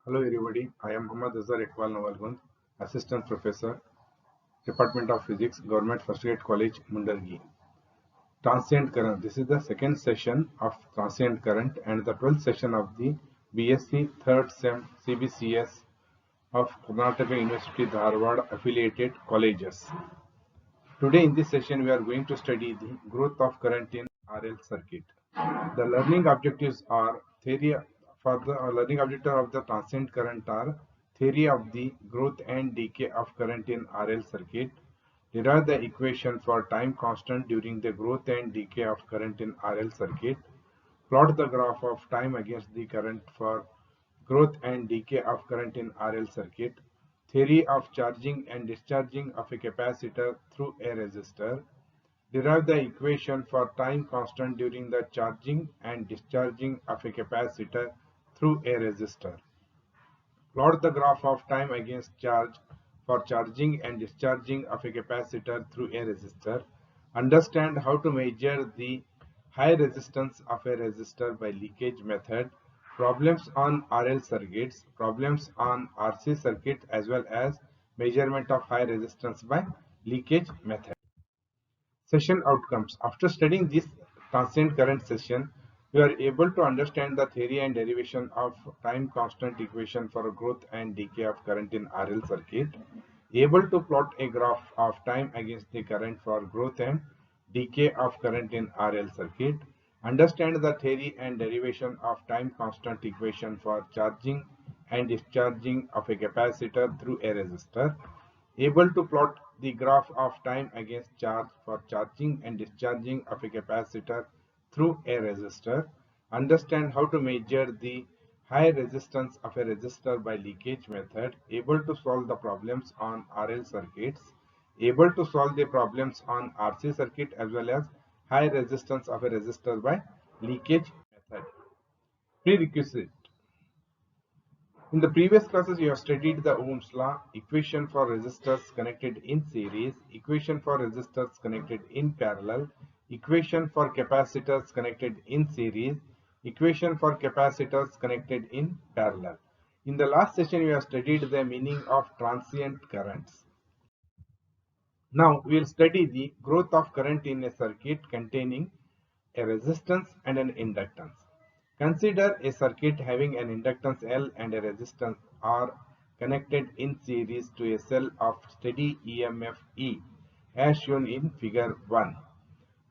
Hello everybody, I am Muhammad Azhar Iqbal Nawalgund, Assistant Professor, Department of Physics, Government First Grade College, Mundargi. Transient Current. This is the second session of Transient Current and the 12th session of the BSc 3rd SEM CBCS of Karnataka University Dharwad affiliated colleges. Today in this session we are going to study the growth of current in RL circuit. The learning objectives are theory for the learning objective of the transient current are theory of the growth and decay of current in RL circuit, derive the equation for time constant during the growth and decay of current in RL circuit, plot the graph of time against the current for growth and decay of current in RL circuit, theory of charging and discharging of a capacitor through a resistor, derive the equation for time constant during the charging and discharging of a capacitor through a resistor. Plot the graph of time against charge for charging and discharging of a capacitor through a resistor. Understand how to measure the high resistance of a resistor by leakage method. Problems on RL circuits, problems on RC circuit as well as measurement of high resistance by leakage method. Session outcomes. After studying this transient current session, we are able to understand the theory and derivation of time constant equation for growth and decay of current in RL circuit, able to plot a graph of time against the current for growth and decay of current in RL circuit, understand the theory and derivation of time constant equation for charging and discharging of a capacitor through a resistor, able to plot the graph of time against charge for charging and discharging of a capacitor through a resistor, understand how to measure the high resistance of a resistor by leakage method, able to solve the problems on RL circuits, able to solve the problems on RC circuit as well as high resistance of a resistor by leakage method. Prerequisite. In the previous classes, you have studied the Ohm's law, equation for resistors connected in series, equation for resistors connected in parallel, equation for capacitors connected in series, equation for capacitors connected in parallel. In the last session, you have studied the meaning of transient currents. Now, we will study the growth of current in a circuit containing a resistance and an inductance. Consider a circuit having an inductance L and a resistance R connected in series to a cell of steady EMF E as shown in figure 1.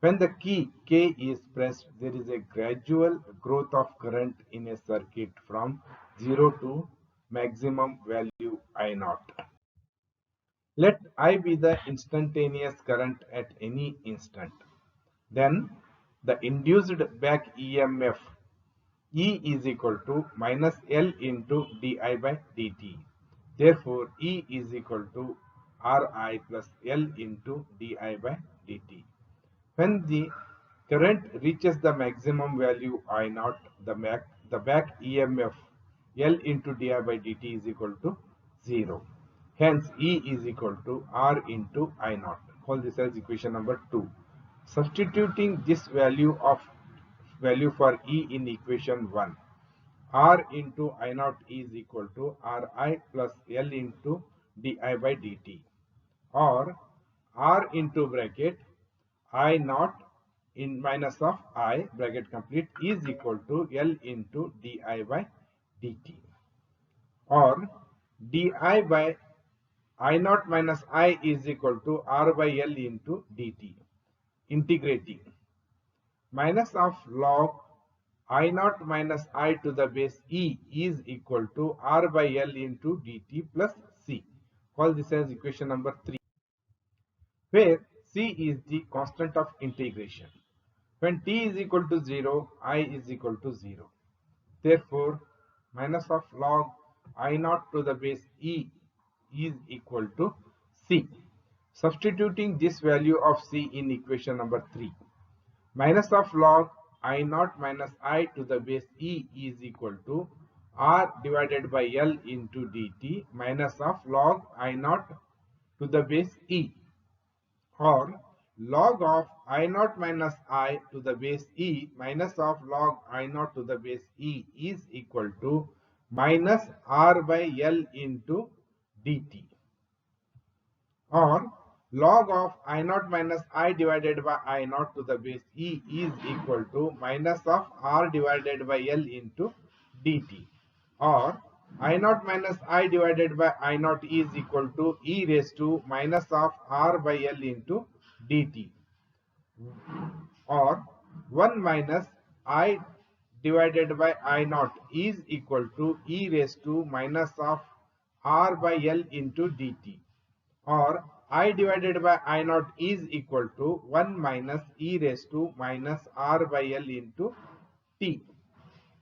When the key K is pressed, there is a gradual growth of current in a circuit from 0 to maximum value I0. Let I be the instantaneous current at any instant. Then the induced back EMF E is equal to minus L into di by dt. Therefore, E is equal to Ri plus L into di by dt. When the current reaches the maximum value I naught, the back EMF L into di by dt is equal to 0. Hence, E is equal to R into I naught. Call this as equation number 2. Substituting this value for E in equation 1, R into I naught is equal to Ri plus L into di by dt, or R into bracket I naught in minus of I bracket complete is equal to L into di by dt, or di by I naught minus I is equal to R by L into dt. Integrating minus of log I naught minus I to the base E is equal to R by L into dt plus C. Call this as equation number 3, where C is the constant of integration. When t is equal to 0, I is equal to 0. Therefore, minus of log I naught to the base E is equal to C. Substituting this value of C in equation number 3, minus of log I naught minus I to the base E is equal to R divided by L into dt minus of log I naught to the base E, or log of I naught minus I to the base E minus of log I naught to the base E is equal to minus R by L into dt, or log of I naught minus I divided by I naught to the base e is equal to minus of R divided by L into dt, or I naught minus I divided by I naught is equal to e raised to minus of R by L into dt, or 1 minus I divided by I naught is equal to e raised to minus of R by L into dt, or I divided by I naught is equal to 1 minus e raised to minus R by L into t,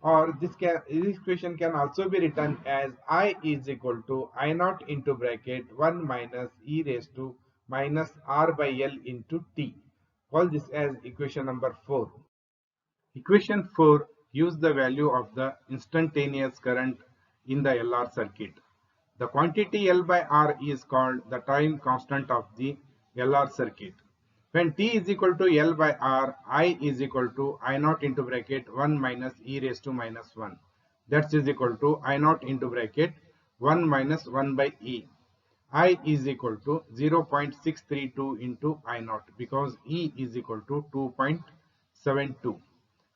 or this equation can also be written as I is equal to I naught into bracket 1 minus e raised to minus R by L into t. Call this as equation number 4. Equation 4 gives the value of the instantaneous current in the LR circuit. The quantity L by R is called the time constant of the LR circuit. When T is equal to L by R, I is equal to I naught into bracket 1 minus e raised to minus 1. That is equal to I naught into bracket 1 minus 1 by e. I is equal to 0.632 into I naught, because E is equal to 2.72.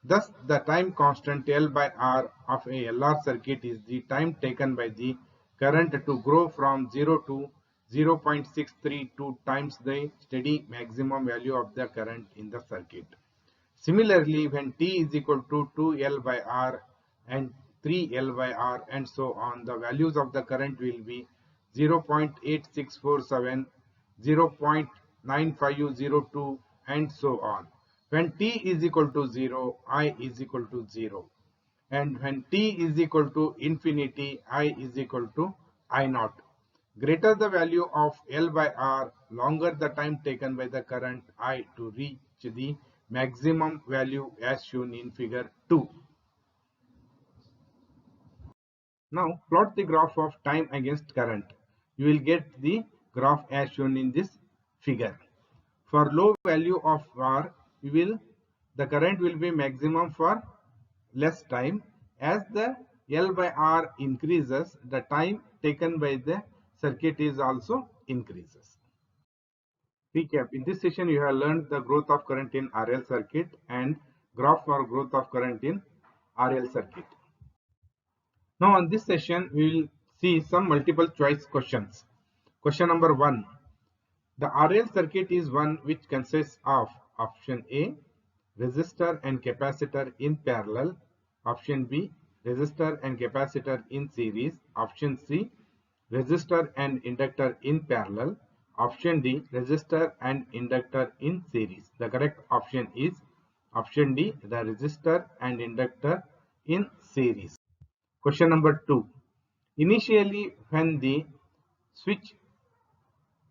Thus, the time constant L by R of a LR circuit is the time taken by the current to grow from 0 to 0.632 times the steady maximum value of the current in the circuit. Similarly, when T is equal to 2L by R and 3L by R and so on, the values of the current will be 0.8647, 0.9502 and so on. When T is equal to 0, I is equal to 0. And when T is equal to infinity, I is equal to I naught. Greater the value of L by R, longer the time taken by the current I to reach the maximum value as shown in figure 2. Now plot the graph of time against current. You will get the graph as shown in this figure. For low value of R, the current will be maximum for less time. As the L by R increases, the time taken by the circuit is also increases. Recap. In this session, you have learned the growth of current in RL circuit and graph for growth of current in RL circuit. Now, on this session, we will see some multiple choice questions. Question number 1. The RL circuit is one which consists of option A, resistor and capacitor in parallel, option B, resistor and capacitor in series, option C, resistor and inductor in parallel, option D, resistor and inductor in series. The correct option is option D, the resistor and inductor in series. Question number 2. Initially, when the switch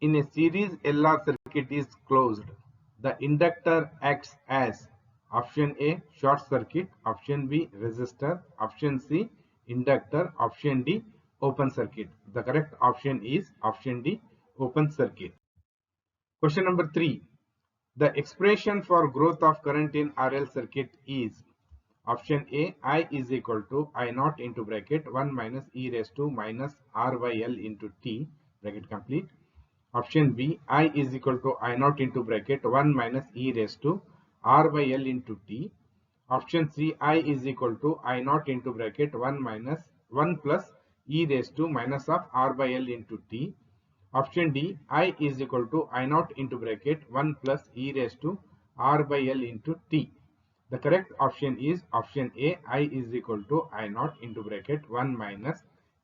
in a series LR circuit is closed, the inductor acts as option A, short circuit, option B, resistor, option C, inductor, option D, open circuit. The correct option is option D, open circuit. Question number 3. The expression for growth of current in RL circuit is option A, I is equal to I naught into bracket 1 minus e raised to minus R by L into T, bracket complete. Option B, I is equal to I naught into bracket 1 minus e raised to R by L into T. Option C, I is equal to I naught into bracket 1 plus e raised to minus of R by L into T. Option D, I is equal to I naught into bracket 1 plus e raised to R by L into T. The correct option is option A, I is equal to I naught into bracket 1 minus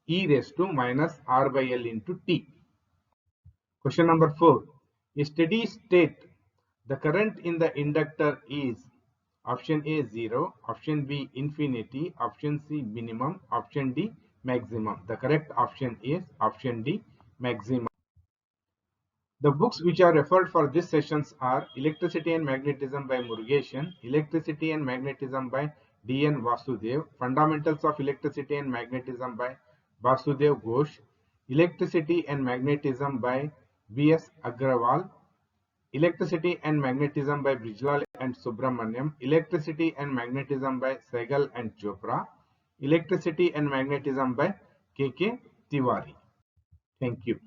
e raised to minus R by L into T. Question number 4. A steady state, the current in the inductor is option A 0, option B infinity, option C minimum, option D maximum. The correct option is option D maximum. The books which are referred for these sessions are Electricity and Magnetism by Murugesan, Electricity and Magnetism by D.N. Vasudev, Fundamentals of Electricity and Magnetism by Vasudev Ghosh, Electricity and Magnetism by B.S. Agrawal, Electricity and Magnetism by Brijlal and Subramaniam, Electricity and Magnetism by Sehgal and Chopra, Electricity and Magnetism by K. K. Tiwari. Thank you.